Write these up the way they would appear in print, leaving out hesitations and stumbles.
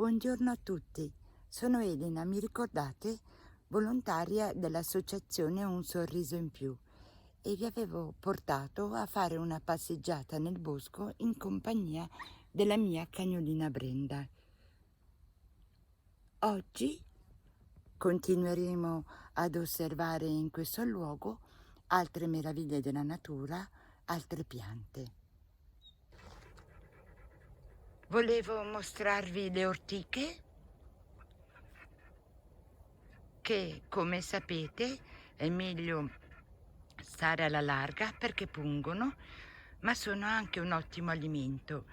Buongiorno a tutti, sono Elena, mi ricordate? Volontaria dell'associazione Un Sorriso in Più, e vi avevo portato a fare una passeggiata nel bosco in compagnia della mia cagnolina Brenda. Oggi continueremo ad osservare in questo luogo altre meraviglie della natura, altre piante. Volevo mostrarvi le ortiche che, come sapete, è meglio stare alla larga perché pungono, ma sono anche un ottimo alimento.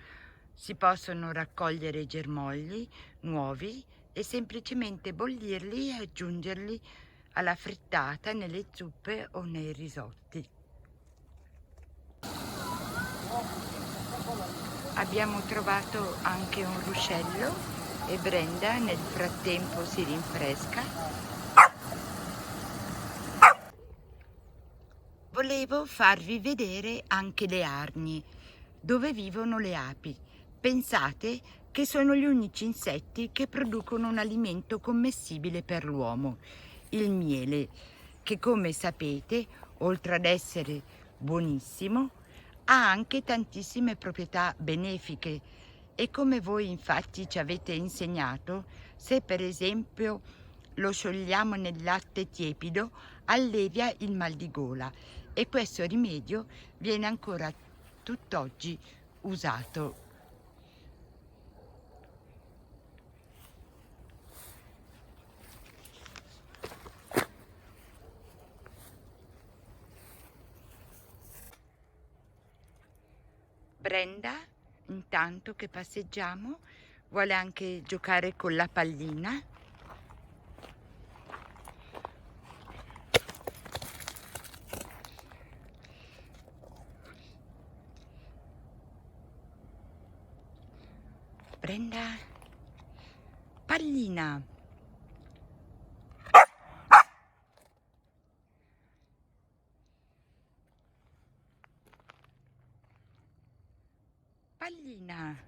Si possono raccogliere germogli nuovi e semplicemente bollirli e aggiungerli alla frittata, nelle zuppe o nei risotti. Abbiamo trovato anche un ruscello e Brenda nel frattempo si rinfresca. Volevo farvi vedere anche le arnie, dove vivono le api. Pensate che sono gli unici insetti che producono un alimento commestibile per l'uomo, il miele, che come sapete, oltre ad essere buonissimo, ha anche tantissime proprietà benefiche. E come voi infatti ci avete insegnato, se per esempio lo sciogliamo nel latte tiepido, allevia il mal di gola, e questo rimedio viene ancora tutt'oggi usato. Brenda, intanto che passeggiamo, vuole anche giocare con la pallina. Brenda, pallina. Pallina.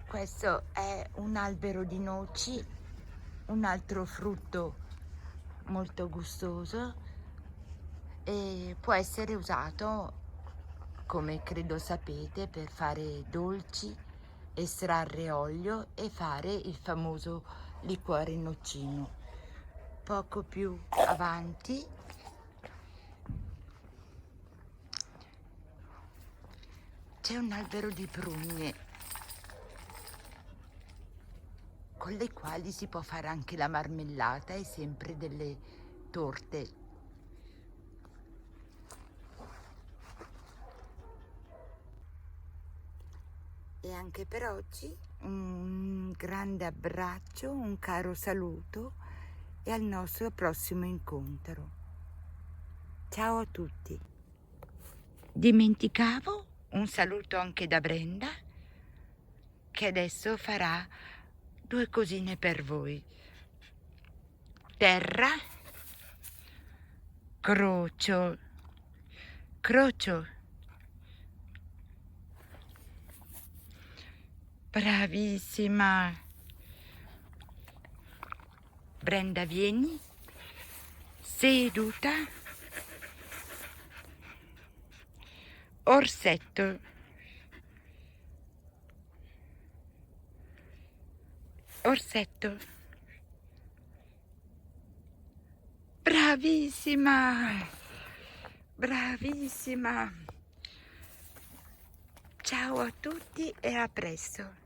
Questo è un albero di noci, un altro frutto molto gustoso, e può essere usato, come credo sapete, per fare dolci, estrarre olio e fare il famoso liquore nocino. Poco più avanti c'è un albero di prugne, con le quali si può fare anche la marmellata e sempre delle torte. E anche per oggi un grande abbraccio, un caro saluto e al nostro prossimo incontro. Ciao a tutti. Dimenticavo un saluto anche da Brenda, che adesso farà due cosine per voi. Terra, crocio, crocio. Bravissima. Brenda, vieni. Seduta. Orsetto. Orsetto. Bravissima. Bravissima. Ciao a tutti e a presto.